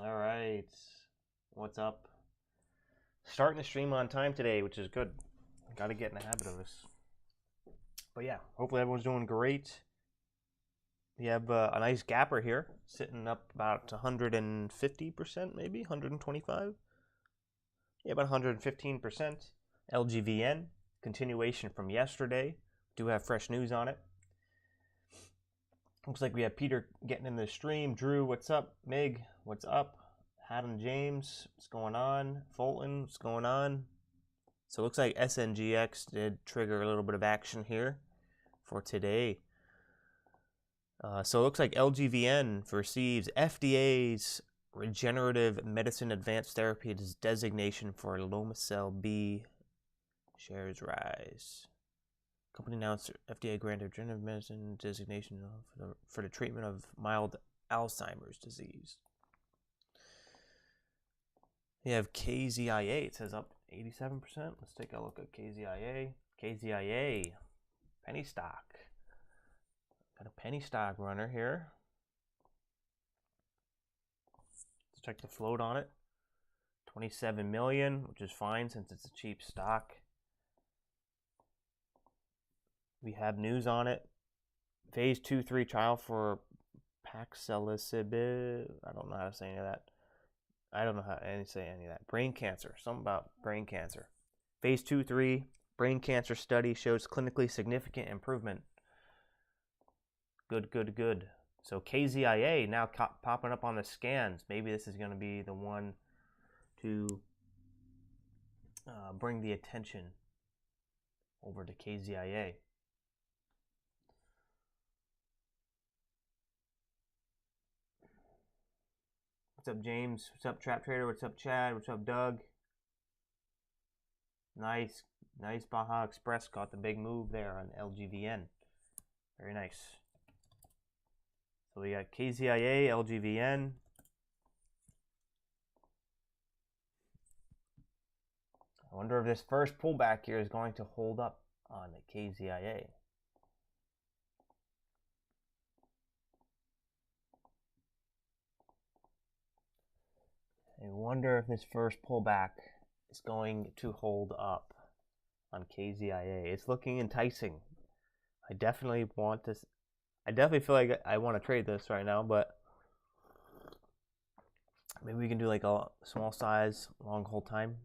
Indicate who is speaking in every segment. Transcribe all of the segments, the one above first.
Speaker 1: All right. What's up? Starting the stream on time today, which is good. Got to get in the habit of this. But yeah, hopefully everyone's doing great. We have a nice gapper here, sitting up about 150%, maybe 125. Yeah, about 115%. LGVN, continuation from yesterday. Do have fresh news on it. Looks like we have Peter getting in the stream. Drew, what's up? Mig, what's up? Haddon James, what's going on? Fulton, what's going on? So it looks like SNGX did trigger a little bit of action here for today. So it looks like LGVN receives FDA's Regenerative Medicine Advanced Therapies designation for Lomecel-B. Shares rise. Company announced FDA granted regenerative medicine designation for the treatment of mild Alzheimer's disease. We have KZIA. It says up 87%. Let's take a look at KZIA. KZIA, penny stock. Got a penny stock runner here. Let's check the float on it. 27 million, which is fine since it's a cheap stock. We have news on it. Phase 2-3 trial for Paxlovid. I don't know how to say any of that. I don't know how to say any of that. Brain cancer. Something about brain cancer. Phase 2-3 brain cancer study shows clinically significant improvement. Good, good, good. So KZIA now popping up on the scans. Maybe this is going to be the one to bring the attention over to KZIA. What's up, James? What's up, Trap Trader? What's up, Chad? What's up, Doug? Nice Baja Express got the big move there on LGVN. Very nice. So we got KZIA, LGVN. I wonder if this first pullback here is going to hold up on the KZIA. I wonder if this first pullback is going to hold up on KZIA. It's looking enticing. I definitely want this. I definitely feel like I want to trade this right now, but maybe we can do like a small size, long hold time.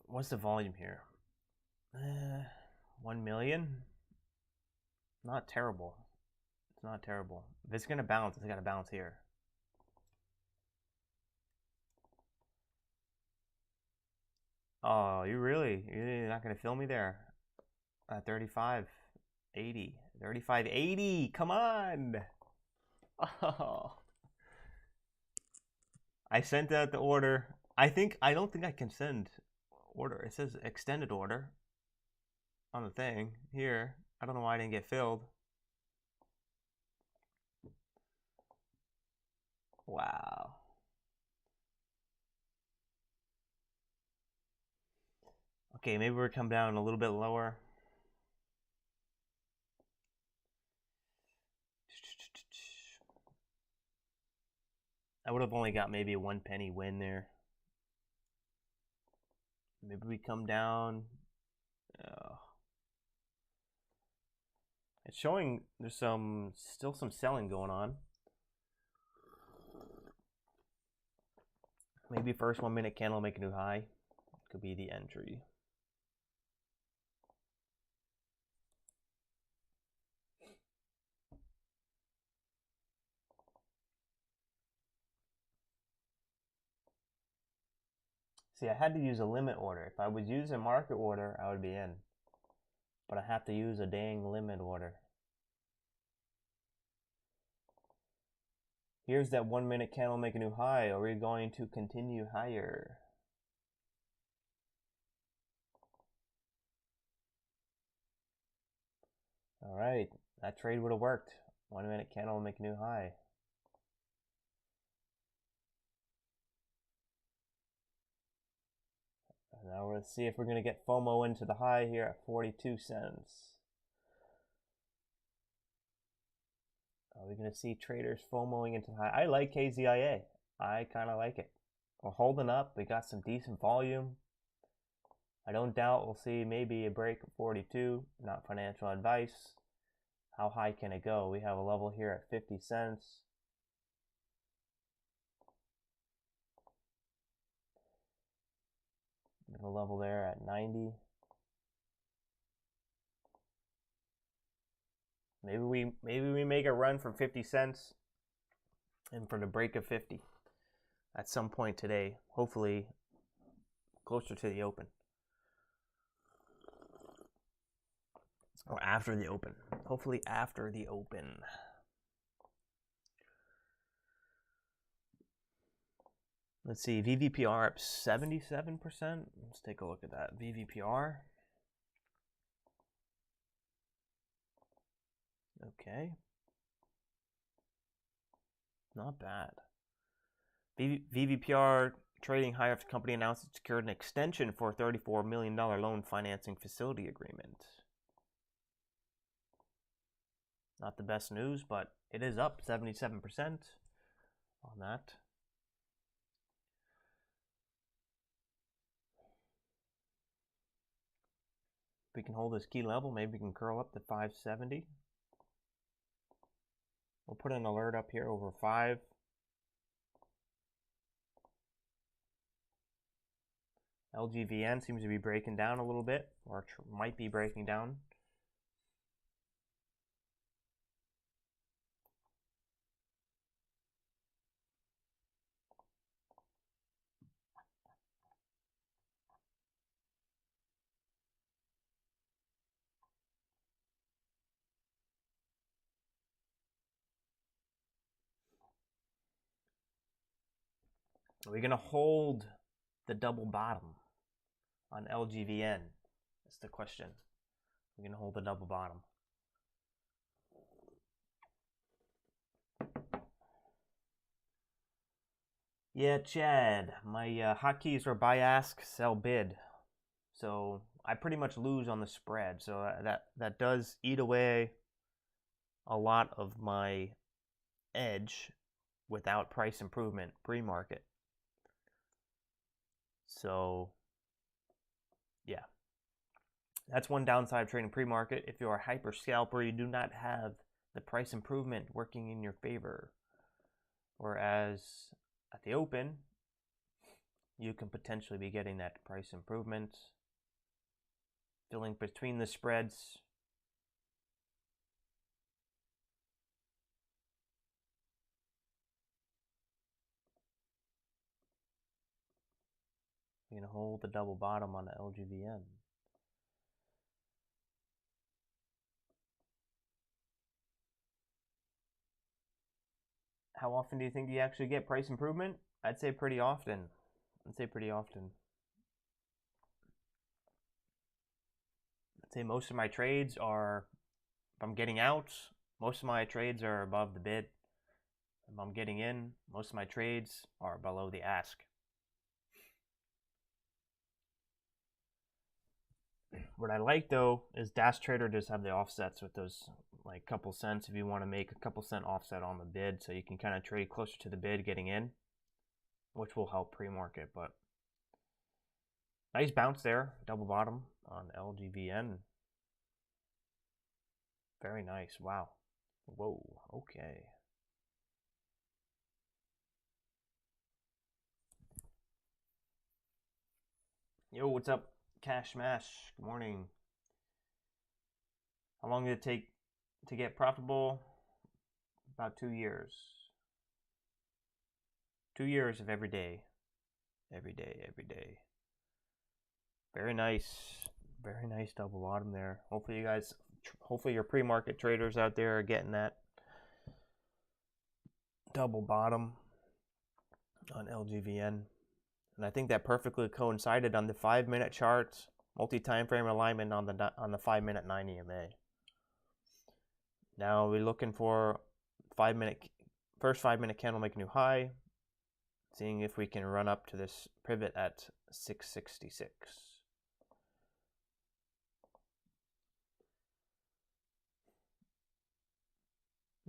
Speaker 1: What's the volume here? 1 million? Not terrible. It's not terrible. If it's going to bounce, it's got to bounce here. Oh, you're not going to fill me there? 35.80. 35.80. Come on. Oh. I sent out the order. I don't think I can send order. It says extended order on the thing here. I don't know why I didn't get filled. Wow. Okay, maybe we're come down a little bit lower. I would have only got maybe a 1 penny win there. Maybe we come down. Oh. It's showing there's still some selling going on. Maybe first 1 minute candle make a new high. Could be the entry. See, I had to use a limit order. If I would use a market order, I would be in. But I have to use a dang limit order. Here's that 1 minute candle make a new high. Are we going to continue higher? All right, that trade would have worked. 1 minute candle make a new high. Now let's see if we're going to get FOMO into the high here at 42 cents. Are we going to see traders FOMOing into high? I like KZIA. I kind of like it. We're holding up. We got some decent volume. I don't doubt we'll see maybe a break of 42. Not financial advice. How high can it go? We have a level here at 50 cents. We have a level there at 90. Maybe we make a run from 50 cents and for the break of 50 at some point today. Hopefully closer to the open. Or after the open. Hopefully after the open. Let's see, VVPR up 77%. Let's take a look at that. VVPR. Okay. Not bad. VVPR trading higher after the company announced it secured an extension for a $34 million loan financing facility agreement. Not the best news, but it is up 77% on that. If we can hold this key level, maybe we can curl up to 570. We'll put an alert up here over 5. LGVN seems to be breaking down a little bit, or might be breaking down. Are we going to hold the double bottom on LGVN? That's the question. We're going to hold the double bottom. Yeah, Chad, my hotkeys are buy, ask, sell, bid. So I pretty much lose on the spread. So that does eat away a lot of my edge without price improvement pre-market. So yeah, that's one downside of trading pre-market. If you're a hyper scalper, you do not have the price improvement working in your favor. Whereas at the open, you can potentially be getting that price improvement, filling between the spreads. You're going to hold the double bottom on the LGVN. How often do you think you actually get price improvement? I'd say pretty often. I'd say most of my trades are, if I'm getting out, most of my trades are above the bid. If I'm getting in, most of my trades are below the ask. What I like though is Dash Trader does have the offsets with those like couple cents if you want to make a couple cent offset on the bid, so you can kind of trade closer to the bid getting in, which will help pre-market. But nice bounce there, double bottom on LGVN. Very nice. Wow. Whoa. Okay. Yo, what's up? Cash Smash, good morning. How long did it take to get profitable? About 2 years. 2 years of every day. Every day. Very nice double bottom there. Hopefully your pre-market traders out there are getting that double bottom on LGVN. And I think that perfectly coincided on the 5-minute chart, multi-time frame alignment on the 5-minute 9 EMA. Now we're looking for first 5-minute candle make a new high, seeing if we can run up to this pivot at 666.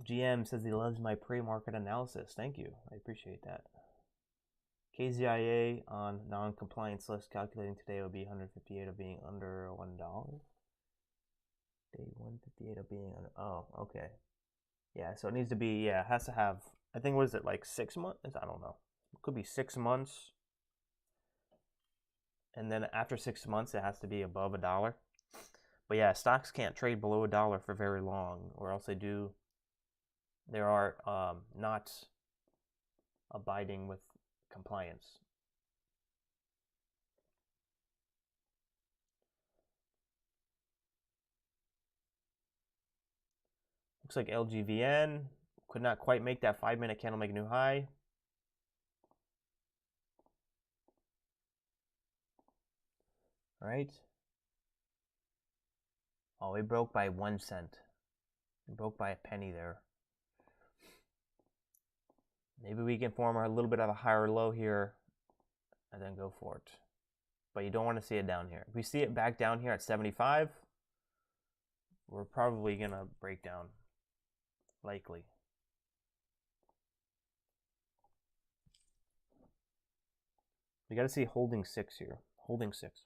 Speaker 1: GM says he loves my pre-market analysis. Thank you. I appreciate that. KZIA on non-compliance list calculating today will be 158 of being under $1. Day 158 of being under. Oh, okay. Yeah, so it needs to be, yeah, it has to have, I think, what is it, like 6 months? I don't know. It could be 6 months. And then after 6 months, it has to be above $1. But yeah, stocks can't trade below $1 for very long, or else they are not abiding with compliance. Looks like LGVN could not quite make that 5-minute candle make a new high. All right. Oh, it broke by 1 cent. It broke by a penny there. Maybe we can form a little bit of a higher low here and then go for it. But you don't want to see it down here. If we see it back down here at 75, we're probably going to break down. Likely. We got to see holding 6 here. Holding 6.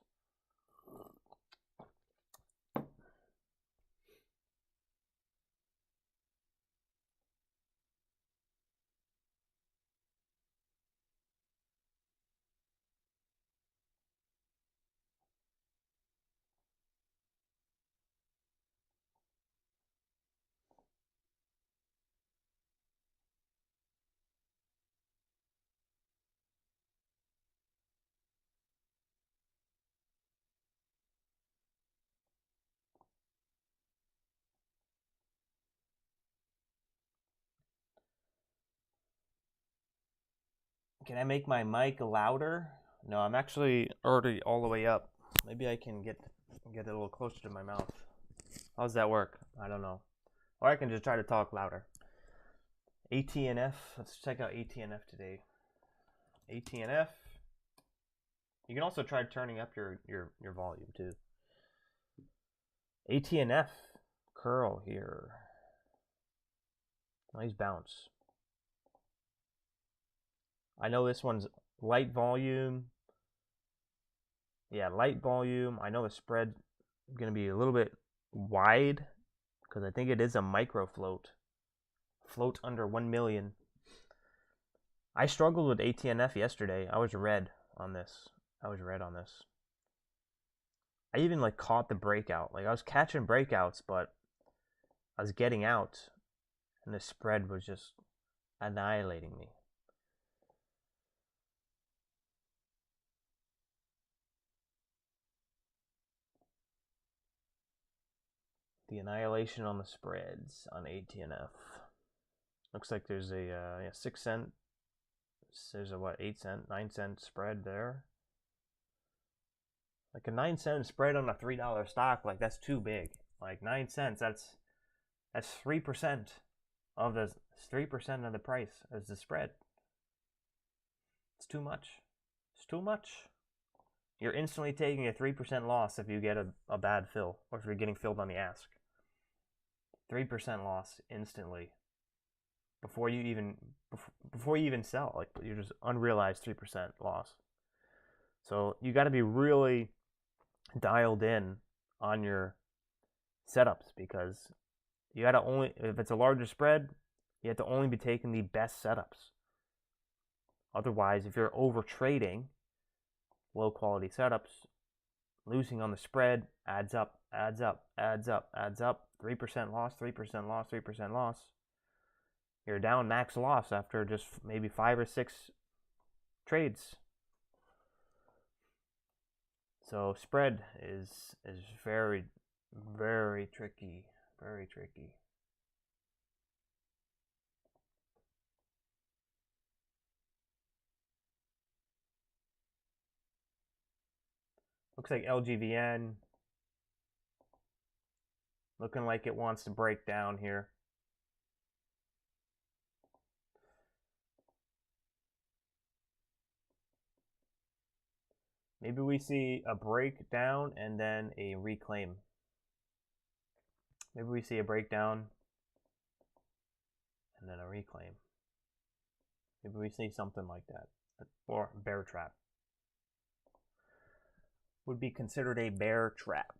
Speaker 1: Can I make my mic louder? No, I'm actually already all the way up. Maybe I can get it a little closer to my mouth. How does that work? I don't know. Or I can just try to talk louder. ATNF. Let's check out ATNF today. ATNF. You can also try turning up your volume too. ATNF. Curl here. Nice bounce. I know this one's light volume. Yeah, light volume. I know the spread is going to be a little bit wide because I think it is a micro float. Float under 1 million. I struggled with ATNF yesterday. I was red on this. I even like caught the breakout. Like I was catching breakouts, but I was getting out and the spread was just annihilating me. The annihilation on the spreads on ATNF. Looks like there's a 6 cent. There's a what, 8 cent, 9 cent spread there. Like a 9 cent spread on a $3 stock, like that's too big. Like 9 cents, that's 3% of the 3% of the price as the spread. It's too much. It's too much. You're instantly taking a 3% loss if you get a bad fill, or if you're getting filled on the ask. 3% loss instantly before you even sell. Like you're just unrealized 3% loss. So you got to be really dialed in on your setups because you got to only, if it's a larger spread, you have to only be taking the best setups. Otherwise, if you're over trading low quality setups, losing on the spread adds up. 3% loss, 3% loss, 3% loss. You're down max loss after just maybe 5 or 6 trades. So spread is very, very tricky. Very tricky. Looks like LGVN looking like it wants to break down here. Maybe we see a breakdown and then a reclaim. Maybe we see a breakdown and then a reclaim. Maybe we see something like that. Or bear trap. Would be considered a bear trap.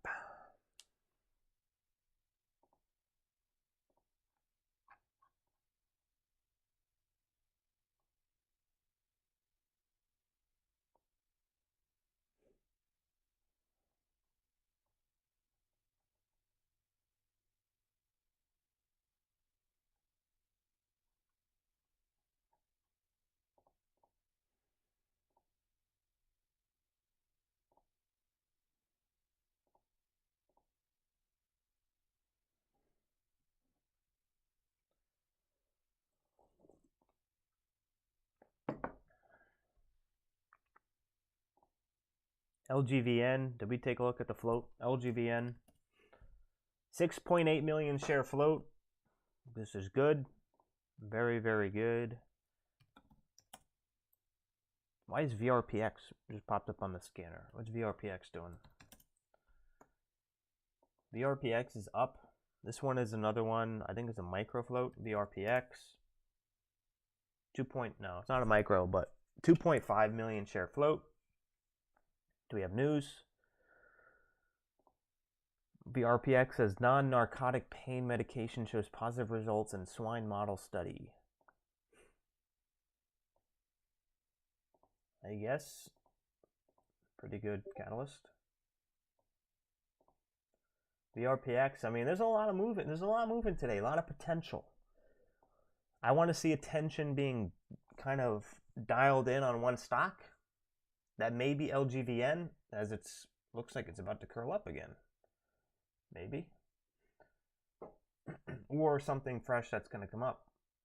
Speaker 1: LGVN, did we take a look at the float? LGVN, 6.8 million share float. This is good. Very, very good. Why is VRPX just popped up on the scanner? What's VRPX doing? VRPX is up. This one is another one. I think it's a micro float. VRPX. No, it's not a micro, but 2.5 million share float. Do we have news? VRPX says non-narcotic pain medication shows positive results in swine model study. I guess pretty good catalyst. VRPX, I mean, there's a lot of movement. There's a lot of movement today, a lot of potential. I want to see attention being kind of dialed in on one stock. That may be LGVN, as it looks like it's about to curl up again. Maybe. Or something fresh that's going to come up.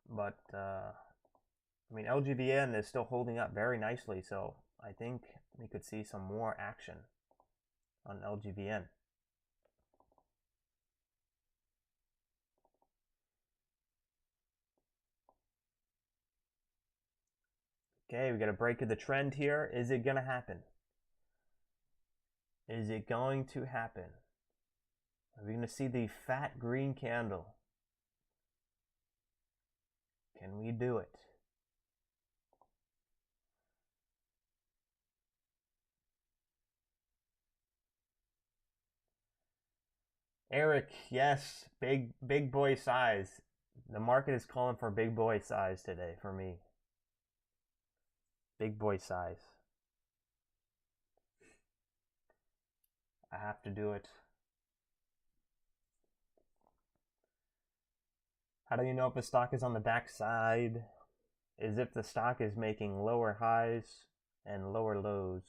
Speaker 1: But, I mean, LGVN is still holding up very nicely, so I think we could see some more action on LGVN. Okay, we got a break of the trend here. Is it going to happen? Is it going to happen? Are we going to see the fat green candle? Can we do it? Eric, yes, big boy size. The market is calling for big boy size today for me. Big boy size. I have to do it. How do you know if a stock is on the backside? Is if the stock is making lower highs and lower lows.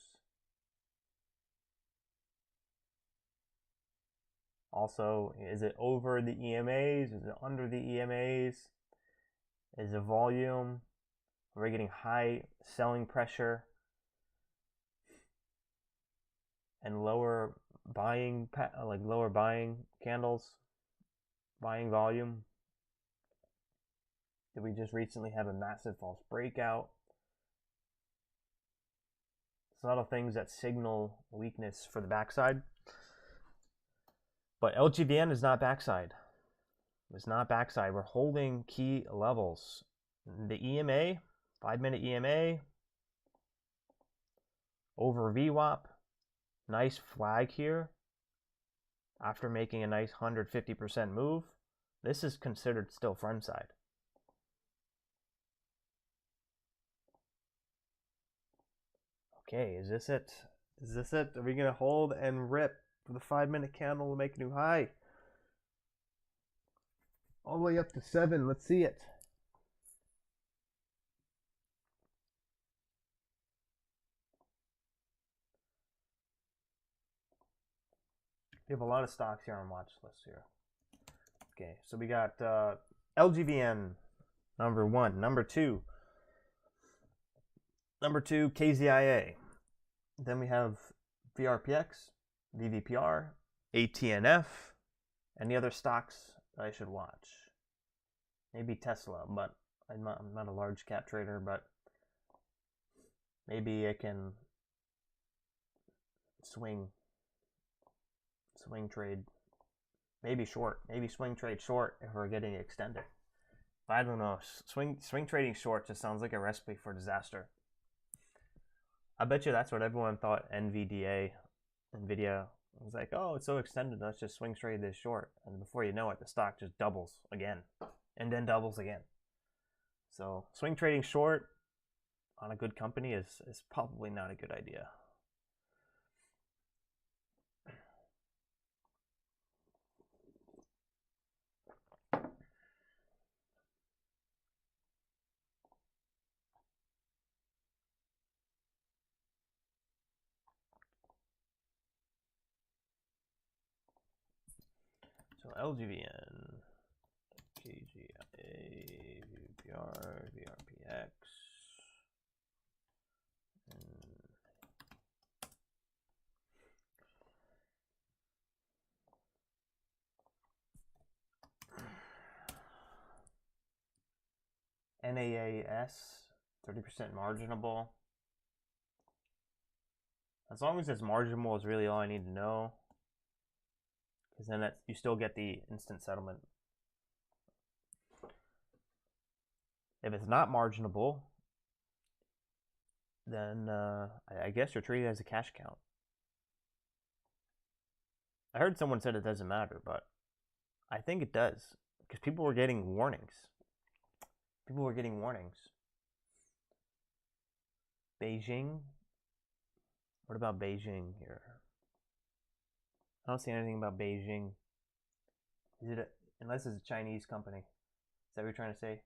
Speaker 1: Also, is it over the EMAs? Is it under the EMAs? Is the volume? Are we getting high selling pressure and lower buying, like lower buying candles, buying volume? Did we just recently have a massive false breakout? It's a lot of things that signal weakness for the backside. But LGVN is not backside. It's not backside. We're holding key levels. The EMA, 5-minute EMA, over VWAP, nice flag here. After making a nice 150% move, this is considered still front side. Okay, is this it? Is this it? Are we going to hold and rip for the 5-minute candle to make a new high? All the way up to 7. Let's see it. We have a lot of stocks here on watch list here. Okay, so we got LGVN, number 1. Number 2, KZIA. Then we have VRPX, VVPR, ATNF, any other stocks that I should watch? Maybe Tesla, but I'm not a large cap trader, but maybe I can swing trade, maybe short, maybe swing trade short if we're getting extended. I don't know. Swing trading short just sounds like a recipe for disaster. I bet you that's what everyone thought Nvidia was like, oh, it's so extended, let's just swing trade this short. And before you know it, the stock just doubles again and then doubles again. So swing trading short on a good company is probably not a good idea. So LGVN, KGIA, VPR, VRPX, and NAAS, 30% marginable. As long as it's marginable is really all I need to know. Because then you still get the instant settlement. If it's not marginable, then I guess you're treated as a cash count. I heard someone said it doesn't matter, but I think it does. Because people were getting warnings. Beijing? What about Beijing here? I don't see anything about Beijing. Unless it's a Chinese company? Is that what you're trying to say?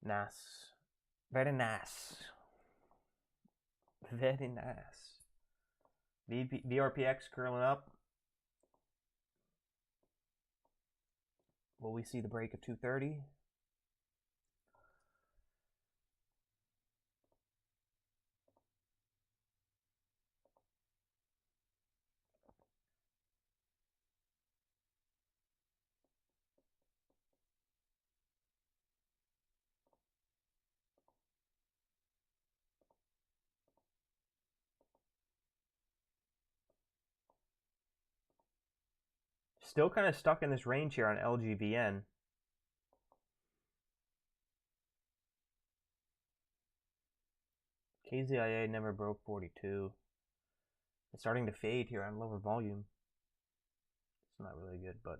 Speaker 1: Nice. Very nice. Very nice. VRPX curling up. Will we see the break of 230? Still kind of stuck in this range here on LGVN. KZIA never broke 42. It's starting to fade here on lower volume. It's not really good, but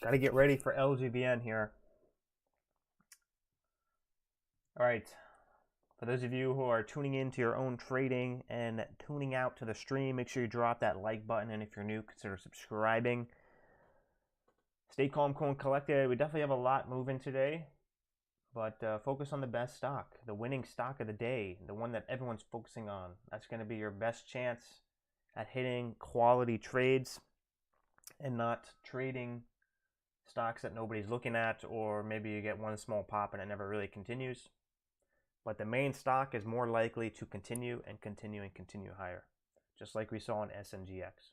Speaker 1: got to get ready for LGVN here. All right. For those of you who are tuning into your own trading and tuning out to the stream, make sure you drop that like button. And if you're new, consider subscribing. Stay calm, cool, and collected. We definitely have a lot moving today. But focus on the best stock, the winning stock of the day, the one that everyone's focusing on. That's going to be your best chance at hitting quality trades and not trading stocks that nobody's looking at, or maybe you get one small pop and it never really continues. But the main stock is more likely to continue and continue and continue higher, just like we saw in SNGX.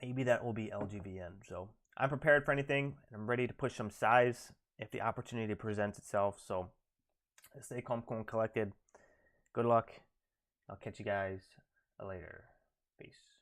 Speaker 1: Maybe that will be LGVN. So I'm prepared for anything, and I'm ready to push some size if the opportunity presents itself. So stay calm, cool, and collected. Good luck. I'll catch you guys later. Peace.